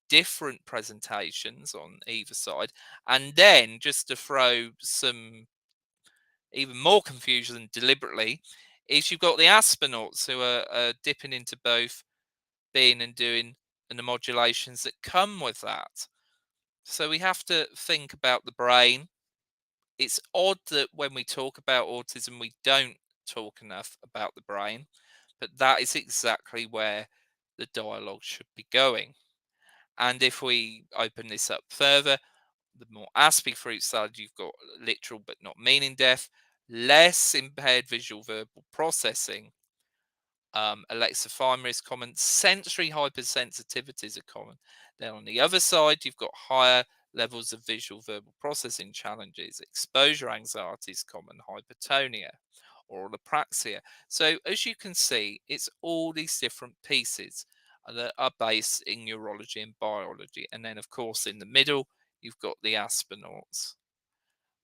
different presentations on either side, and then just to throw some even more confusion deliberately is you've got the astronauts who are dipping into both being and doing and the modulations that come with that. So we have to think about the brain. It's odd that when we talk about autism, we don't talk enough about the brain, but that is exactly where the dialogue should be going. And if we open this up further, the more aspic fruit salad, you've got literal but not meaning deaf, less impaired visual verbal processing. Alexithymia is common. Sensory hypersensitivities are common. Then on the other side, you've got higher levels of visual verbal processing challenges. Exposure anxiety is common. Hypertonia, oral apraxia. So as you can see, it's all these different pieces that are based in neurology and biology. And then, of course, in the middle, you've got the astronauts.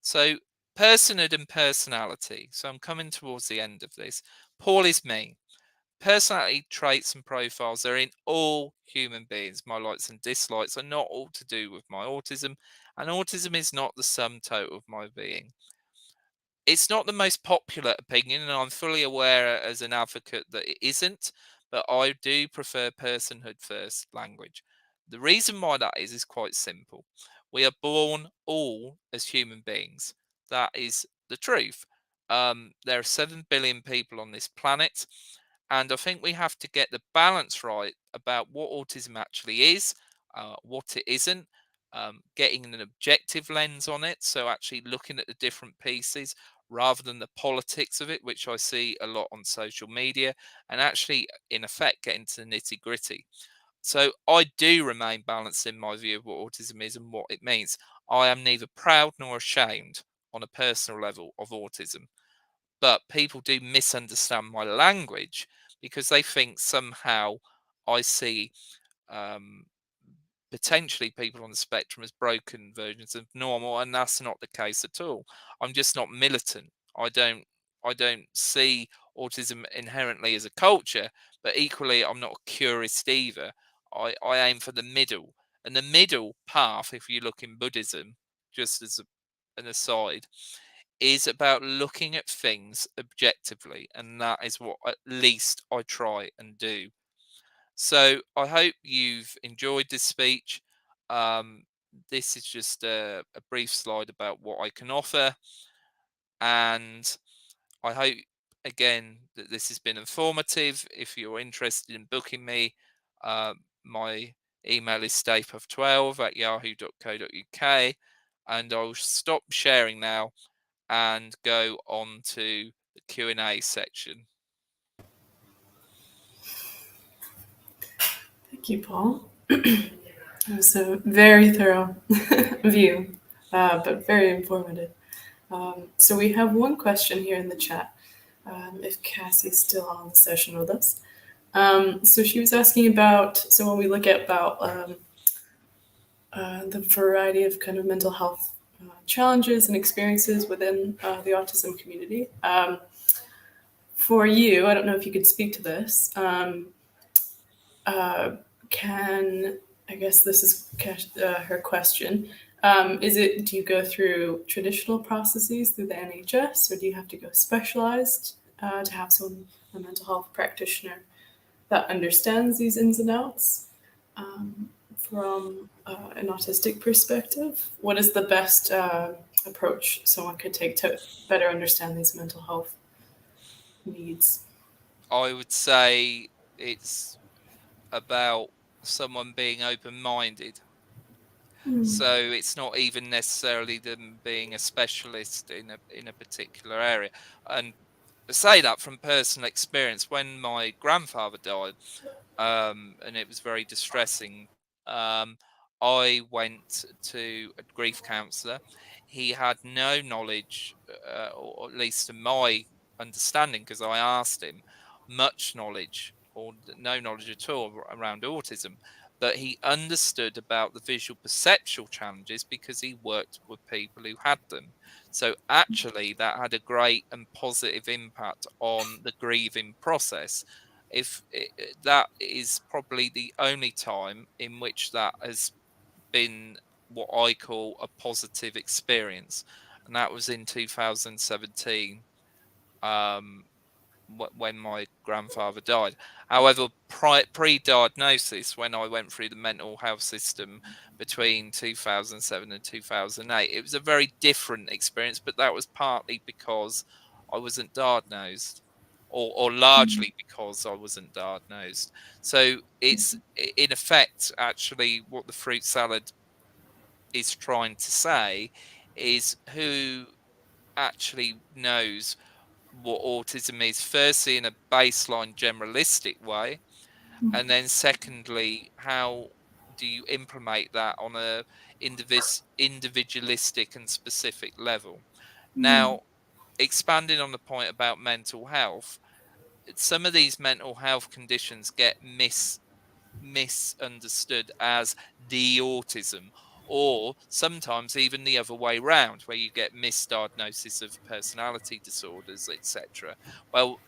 So personhood and personality. So I'm coming towards the end of this. Paul is me. Personality traits and profiles are in all human beings. My likes and dislikes are not all to do with my autism, and autism is not the sum total of my being. It's not the most popular opinion, and I'm fully aware as an advocate that it isn't, but I do prefer personhood first language. The reason why that is quite simple. We are born all as human beings. That is the truth. There are 7 billion people on this planet, and I think we have to get the balance right about what autism actually is, what it isn't, getting an objective lens on it. So, actually looking at the different pieces rather than the politics of it, which I see a lot on social media, and actually, in effect, getting to the nitty gritty. So, I do remain balanced in my view of what autism is and what it means. I am neither proud nor ashamed on a personal level of autism. But people do misunderstand my language because they think somehow I see um, potentially people on the spectrum as broken versions of normal, and that's not the case at all. I'm just not militant. I don't see autism inherently as a culture, but equally I'm not a curist either. I aim for the middle, and the middle path, if you look in Buddhism, just as an aside, is about looking at things objectively, and that is what at least I try and do. So I hope you've enjoyed this speech. Um, this is just a brief slide about what I can offer, and I hope again that this has been informative. If you're interested in booking me, my email is staypuff12@yahoo.co.uk, and I'll stop sharing now and go on to the Q&A section. Thank you, Paul. It was a very thorough view, but very informative. So we have one question here in the chat. if Cassie's still on the session with us. So she was asking about, so when we look at about the variety of kind of mental health challenges and experiences within the autism community. For you, I don't know if you could speak to this. Can I guess this is her question? Do you go through traditional processes through the NHS, or do you have to go specialized to have a mental health practitioner that understands these ins and outs? From an autistic perspective, what is the best approach someone could take to better understand these mental health needs? I would say it's about someone being open-minded. So it's not even necessarily them being a specialist in a particular area. And I say that from personal experience. When my grandfather died, and it was very distressing, I went to a grief counsellor. He had no knowledge, or at least to my understanding, because I asked him, much knowledge or no knowledge at all around autism, but he understood about the visual perceptual challenges because he worked with people who had them. So actually that had a great and positive impact on the grieving process. If that is probably the only time in which that has been what I call a positive experience, and that was in 2017, when my grandfather died. However, pre-diagnosis, when I went through the mental health system between 2007 and 2008, it was a very different experience, but that was partly because I wasn't diagnosed, or largely because I wasn't diagnosed. So it's in effect actually what the fruit salad is trying to say is who actually knows what autism is, firstly in a baseline generalistic way, and then secondly, how do you implement that on a individualistic and specific level. Now, expanding on the point about mental health, some of these mental health conditions get misunderstood as the autism, or sometimes even the other way round, where you get misdiagnosis of personality disorders, etc. Well,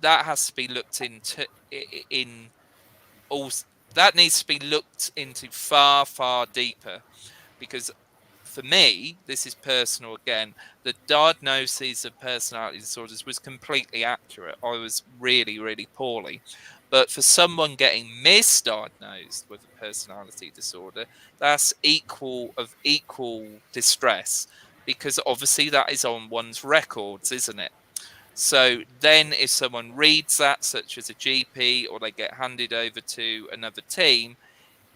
that has to be looked into in all. That needs to be looked into far, far deeper, because for me, this is personal again, the diagnosis of personality disorders was completely accurate. I was really, really poorly. But for someone getting misdiagnosed with a personality disorder, that's equal distress, because obviously that is on one's records, isn't it? So then if someone reads that, such as a GP, or they get handed over to another team,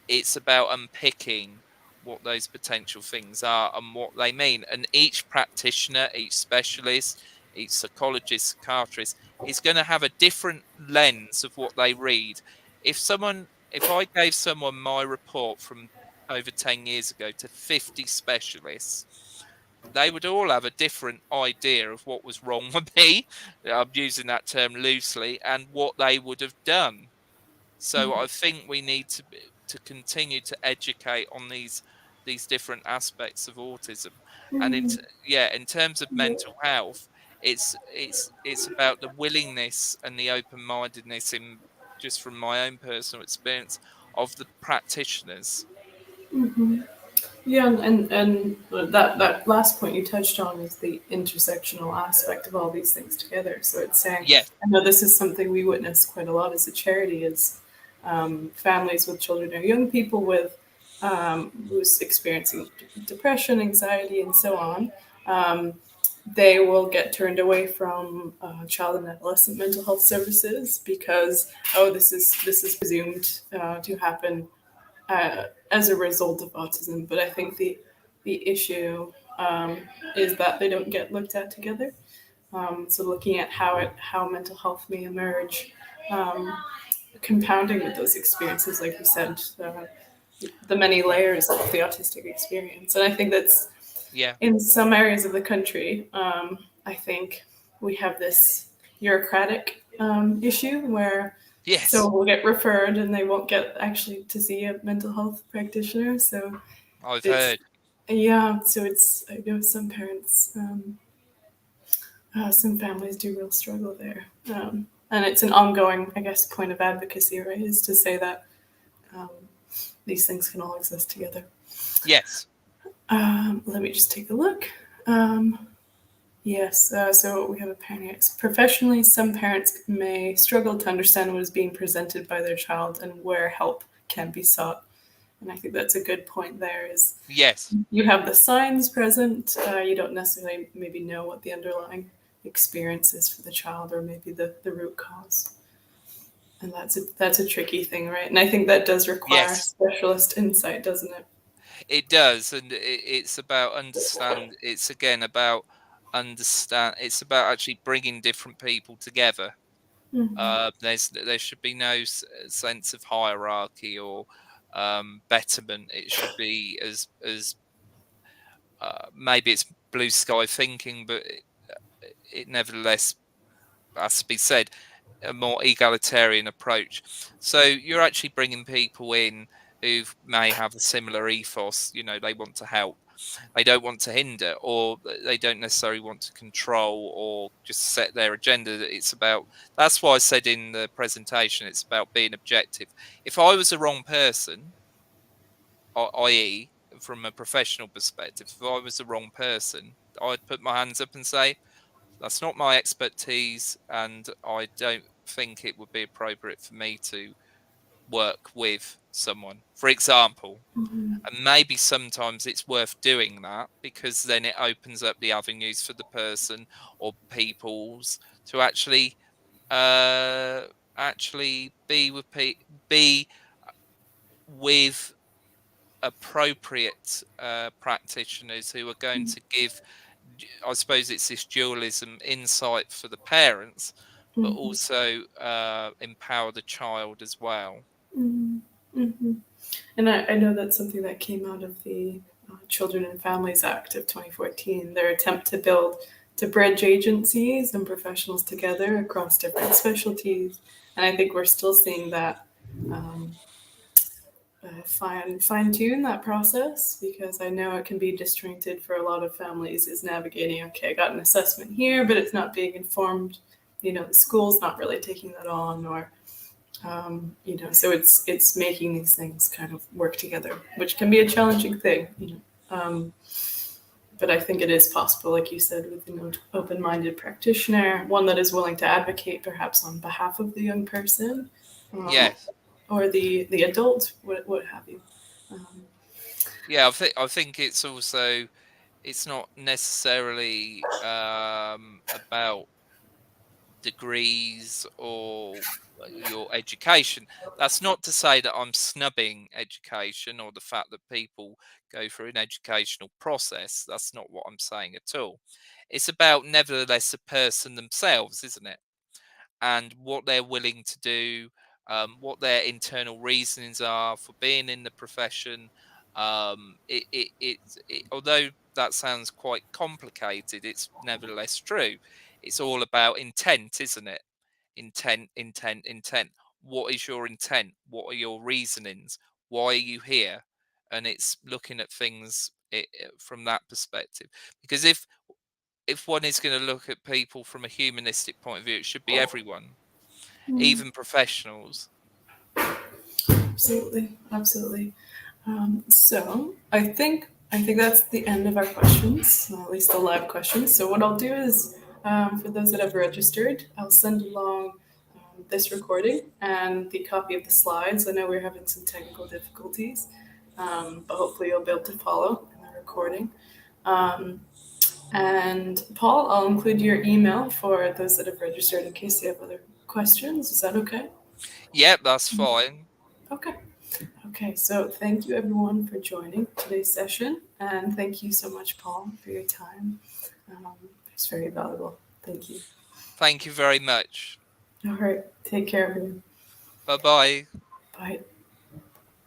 it's about unpicking what those potential things are and what they mean. And each practitioner, each specialist, each psychologist, psychiatrist is going to have a different lens of what they read. If I gave someone my report from over 10 years ago to 50 specialists, they would all have a different idea of what was wrong with me. I'm using that term loosely, and what they would have done. So I think we need to continue to educate on these different aspects of autism. And in terms of mental health, it's about the willingness and the open-mindedness, in just from my own personal experience, of the practitioners. Yeah, and that last point you touched on is the intersectional aspect of all these things together. So it's saying, Yes. I know this is something we witness quite a lot as a charity, is families with children or young people with who's experiencing depression, anxiety, and so on. They will get turned away from child and adolescent mental health services because this is presumed to happen as a result of autism. But I think the issue is that they don't get looked at together. So looking at how mental health may emerge, compounding with those experiences, like you said, the many layers of the autistic experience, and I think that's Yeah. in some areas of the country. I think we have this bureaucratic issue where Yes. so we'll get referred and they won't get actually to see a mental health practitioner. So I've it's heard. yeah. So it's I know some parents, some families do real struggle there, and it's an ongoing, I guess, point of advocacy, right? Is to say that um, these things can all exist together. Yes. Let me just take a look. Yes, so we have a parent here. Professionally, some parents may struggle to understand what is being presented by their child and where help can be sought. And I think that's a good point there is Yes. you have the signs present, you don't necessarily maybe know what the underlying experience is for the child or maybe the root cause. And that's a tricky thing, right? And I think that does require Yes. specialist insight, doesn't it? It does, and it's about understand. It's again about understand. It's about actually bringing different people together. Mm-hmm. There should be no sense of hierarchy or betterment. It should be as maybe it's blue sky thinking, but it nevertheless has to be said, a more egalitarian approach. So you're actually bringing people in who may have a similar ethos. You know, they want to help, they don't want to hinder, or they don't necessarily want to control or just set their agenda. It's about, that's why I said in the presentation, it's about being objective. If I was the wrong person, i.e., from a professional perspective, if I was the wrong person, I'd put my hands up and say, that's not my expertise, and I don't think it would be appropriate for me to work with someone, for example. Mm-hmm. And maybe sometimes it's worth doing that because then it opens up the avenues for the person or peoples to actually be with appropriate practitioners who are going to give, I suppose it's this dualism, insight for the parents, but Mm-hmm. also empower the child as well. Mm-hmm. Mm-hmm. And I know that's something that came out of the Children and Families Act of 2014, their attempt to bridge agencies and professionals together across different specialties. And I think we're still seeing that um, fine tune that process because I know it can be disjointed for a lot of families is navigating, okay, I got an assessment here, but it's not being informed. You know, the school's not really taking that on or so it's making these things kind of work together, which can be a challenging thing, but I think it is possible, like you said, with an open-minded practitioner, one that is willing to advocate perhaps on behalf of the young person, um, Yes. or the adult, what have you. Um, Yeah, I think it's also, it's not necessarily about degrees or your education. That's not to say that I'm snubbing education or the fact that people go through an educational process. That's not what I'm saying at all. It's about, nevertheless, a person themselves, isn't it? And what they're willing to do, what their internal reasonings are for being in the profession. Although that sounds quite complicated, it's nevertheless true. It's all about intent, isn't it? Intent, intent, intent. What is your intent? What are your reasonings? Why are you here? And it's looking at things from that perspective. Because if one is going to look at people from a humanistic point of view, it should be everyone, even professionals. Absolutely, absolutely. So I think that's the end of our questions, at least the live questions. So what I'll do is, for those that have registered, I'll send along this recording and the copy of the slides. I know we're having some technical difficulties, but hopefully you'll be able to follow in the recording. Um, and Paul, I'll include your email for those that have registered in case they have other questions. Is that okay? Yep, that's fine. Okay. Okay, so thank you everyone for joining today's session, and thank you so much, Paul, for your time. It's very valuable. Thank you. Thank you very much. All right, take care, everyone. Bye bye. Bye.